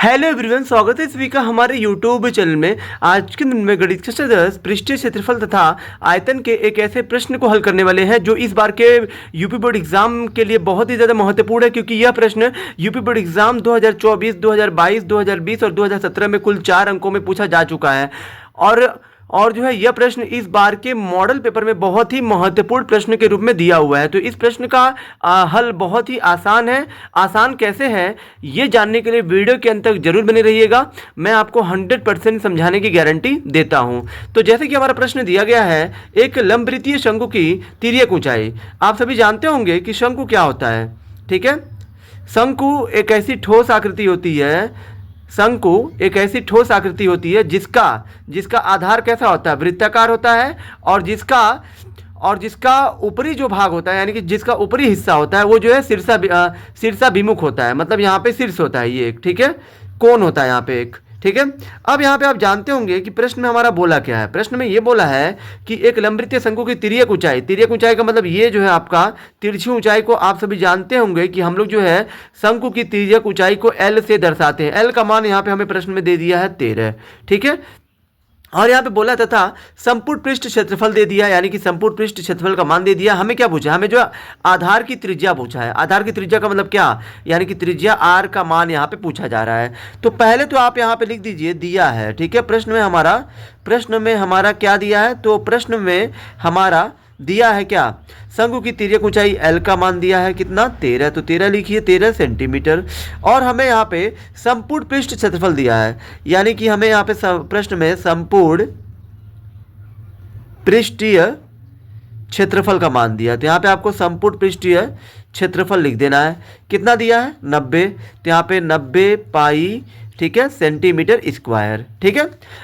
Hello everyone, स्वागत है सभी का हमारे यूट्यूब चैनल में। आज के दिन में गणित कक्षा 10 पृष्ठीय क्षेत्रफल तथा आयतन के एक ऐसे प्रश्न को हल करने वाले हैं जो इस बार के यूपी बोर्ड एग्जाम के लिए बहुत ही ज़्यादा महत्वपूर्ण है, क्योंकि यह प्रश्न यूपी बोर्ड एग्जाम 2024, 2022, 2020 और 2017 में कुल 4 अंकों में पूछा जा चुका है। और जो है यह प्रश्न इस बार के मॉडल पेपर में बहुत ही महत्वपूर्ण प्रश्न के रूप में दिया हुआ है। तो इस प्रश्न का हल बहुत ही आसान है। आसान कैसे है ये जानने के लिए वीडियो के अंत तक जरूर बने रहिएगा। मैं आपको 100% समझाने की गारंटी देता हूं। तो जैसे कि हमारा प्रश्न दिया गया है, एक लंबवृत्तीय शंकु की तिर्यक ऊंचाई। आप सभी जानते होंगे कि शंकु क्या होता है, ठीक है। शंकु एक ऐसी ठोस आकृति होती है, शंकु एक ऐसी ठोस आकृति होती है जिसका आधार कैसा होता है, वृत्ताकार होता है, और जिसका ऊपरी जो भाग होता है, यानी कि जिसका ऊपरी हिस्सा होता है वो जो है शीर्षाभिमुख होता है। मतलब यहाँ पे शीर्ष होता है, ये एक, ठीक है, कोण होता है यहाँ पे एक, ठीक है। अब यहाँ पे आप जानते होंगे कि प्रश्न में हमारा बोला क्या है। प्रश्न में ये बोला है कि एक लंबवृत्तीय शंकु की तिर्यक ऊंचाई का मतलब ये जो है आपका तिरछी ऊंचाई को आप सभी जानते होंगे कि हम लोग जो है शंकु की तिर्यक ऊंचाई को L से दर्शाते हैं। L का मान यहाँ पे हमें प्रश्न में दे दिया है 13, ठीक है। और यहाँ पे बोला तथा संपूर्ण पृष्ठ क्षेत्रफल दे दिया, यानी कि संपूर्ण पृष्ठ क्षेत्रफल का मान दे दिया। हमें क्या पूछा, हमें जो आधार की त्रिज्या पूछा है। आधार की त्रिज्या का मतलब क्या, यानी कि त्रिज्या r का मान यहाँ पे पूछा जा रहा है। तो पहले तो आप यहाँ पे लिख दीजिए दिया है, ठीक है। प्रश्न में हमारा क्या दिया है, तो प्रश्न में हमारा दिया है क्या, शंकु की तिर्यक ऊंचाई L का मान दिया है कितना, 13। तो 13 लिखिए, 13 सेंटीमीटर। और हमें यहाँ पे संपूर्ण पृष्ठ क्षेत्रफल दिया है, यानी कि हमें यहाँ पे प्रश्न में संपूर्ण पृष्ठीय क्षेत्रफल का मान दिया। तो यहाँ पे आपको संपूर्ण पृष्ठीय क्षेत्रफल लिख देना है। कितना दिया है, 90। तो यहाँ पे 90 पाई, ठीक है, सेंटीमीटर स्क्वायर, ठीक है।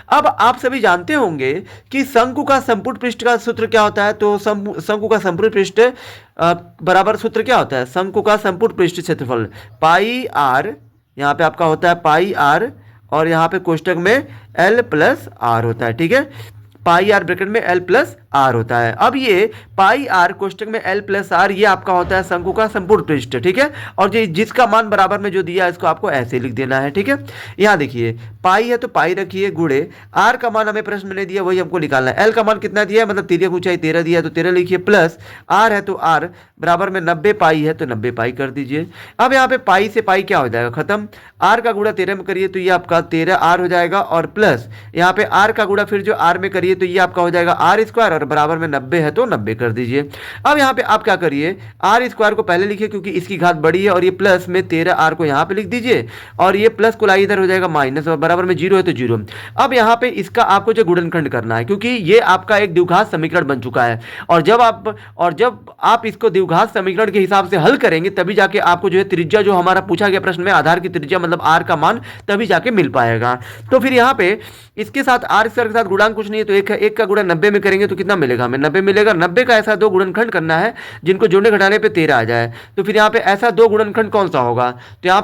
अब आप सभी जानते होंगे कि शंकु का संपूर्ण पृष्ठ का सूत्र क्या होता है। तो शंकु का संपूर्ण पृष्ठ बराबर सूत्र क्या होता है, शंकु का संपूर्ण पृष्ठ क्षेत्रफल पाई आर, यहाँ पे आपका होता है पाई आर, और यहाँ पे कोष्टक में L प्लस आर होता है, ठीक है। पाई आर ब्रैकेट में L प्लस आर होता है। अब ये पाई आर कोष्टक में L प्लस आर, ये आपका होता है शंकु का संपूर्ण पृष्ठ, ठीक है। और जिसका मान बराबर में जो दिया है इसको आपको ऐसे लिख देना है, ठीक है। यहाँ देखिए पाई है तो पाई रखिए, गुणे आर का मान हमें प्रश्न में नहीं दिया, वही हमको निकालना है। L का मान कितना दिया है, मतलब तिर्यक ऊंचाई 13 दिया है, तो 13 लिखिए, प्लस आर है तो आर बराबर में 90 पाई है तो 90 पाई कर दीजिए। अब यहाँ पे पाई से पाई क्या हो जाएगा, खत्म। आर का गुणा 13 में करिए तो ये आपका 13 आर हो जाएगा, और प्लस यहाँ पे आर का गुणा फिर जो आर में करिए तो ये आपका हो जाएगा आर स्क्वायर, और बराबर में 90 है तो 90 कर दीजिए। अब यहाँ पे आप क्या करिए, आर स्क्वायर को पहले लिखिए क्योंकि इसकी घात बड़ी है, और ये प्लस में 13 आर को यहाँ पे लिख दीजिए, और ये प्लस को लाइए इधर हो जाएगा माइनस, और बराबर में 0 है तो 0। अब यहाँ पे इसका आपको जो गुणनखंड करना है, क्योंकि ये आपका एक द्विघात समीकरण बन चुका है, और जब आप इसको द्विघात समीकरण के हिसाब से हल करेंगे तभी जाके आपको जो है त्रिज्या, जो हमारा पूछा गया प्रश्न में आधार की त्रिज्या मतलब आर का मान, तभी जाके मिल पाएगा। तो फिर यहाँ पे इसके साथ आर स्क्वायर के साथ गुणांक कुछ नहीं है, तो एक का गुणा 90 में करेंगे तो कितना मिलेगा, हमें 90 मिलेगा। 90 का ऐसा 2 गुणनखंड करना है जिनको जोड़ने घटाने पे 13 आ जाए। तो फिर यहाँ पे ऐसा 2 गुणनखंड कौन सा होगा, तो यहाँ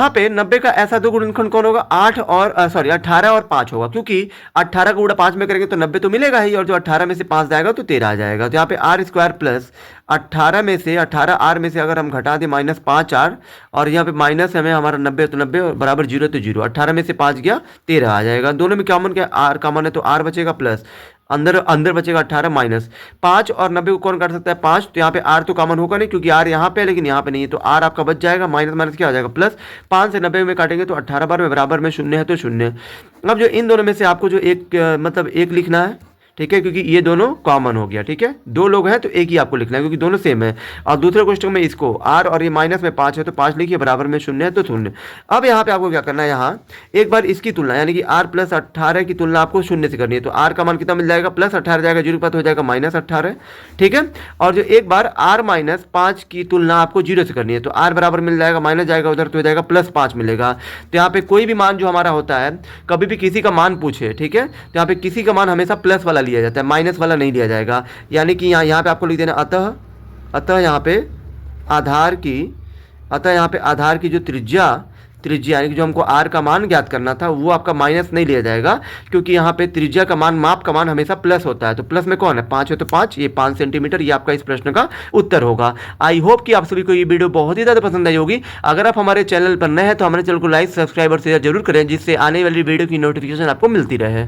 पे 90 का ऐसा 2 गुणनखंड कौन होगा, 18 और 5 होगा, क्योंकि 18 का गुणा 5 में करेंगे तो 90 तो मिलेगा ही, और जो 18 में से 5 जाएगा तो 13 आ जाएगा। तो यहाँ पे आर स्क्वायर प्लस 18 आर में से अगर हम घटा दें माइनस 5 आर, और यहाँ पे माइनस हमें हमारा 90 तो 90 और बराबर 0 तो 0, 18 में से 5 गया 13 आ जाएगा। दोनों में कॉमन क्या, आर कॉमन है तो आर बचेगा, प्लस अंदर बचेगा 18 माइनस 5, और 90 को कौन काट सकता है, 5। तो यहाँ पे आर तो कॉमन होगा नहीं क्योंकि आर यहाँ पे है लेकिन यहाँ पे नहीं है, तो आर आपका बच जाएगा, माइनस माइनस क्या हो जाएगा, प्लस। 5 से 90 में काटेंगे तो 18 बार में बराबर में 0 है तो 0। अब जो इन दोनों में से आपको जो एक लिखना है, ठीक है, क्योंकि ये दोनों कॉमन हो गया, ठीक है। 2 लोग हैं तो एक ही आपको लिखना है क्योंकि दोनों सेम है। और दूसरे क्वेश्चन में इसको आर और ये माइनस में 5 है तो 5 लिखिए, बराबर में 0 है तो 0। अब यहाँ पे आपको क्या करना है, यहाँ एक बार इसकी तुलना, यानी कि आर प्लस 18 की तुलना आपको 0 से करनी है। तो आर का मान कितना मिल जाएगा, प्लस 18 जाएगा, 0 पर हो जाएगा माइनस 18, ठीक है। और जो एक बार आर माइनस 5 की तुलना आपको 0 से करनी है, तो आर बराबर मिल जाएगा, माइनस जाएगा उधर तो हो जाएगा प्लस 5 मिलेगा। तो यहाँ पे कोई भी मान जो हमारा होता है, कभी भी किसी का मान पूछे, ठीक है, तो यहाँ पे किसी का मान हमेशा प्लस वाला लिया जाता है, माइनस वाला नहीं लिया जाएगा। यानी कि यहाँ पे आपको लिख देना अतः यहाँ पे आधार की जो त्रिज्या त्रिज्या यानी कि जो हमको आर का मान ज्ञात करना था वो आपका माइनस नहीं लिया जाएगा, क्योंकि यहाँ पे त्रिज्या का मान, माप का मान हमेशा प्लस होता है। तो प्लस में कौन है, 5 है, तो 5, ये 5 सेंटीमीटर, ये आपका इस प्रश्न का उत्तर होगा। आई होप कि आप सभी को ये वीडियो बहुत ही ज़्यादा पसंद आई होगी। अगर आप हमारे चैनल पर नए हैं तो हमारे चैनल को लाइक, सब्सक्राइब और शेयर जरूर करें, जिससे आने वाली वीडियो की नोटिफिकेशन आपको मिलती रहे।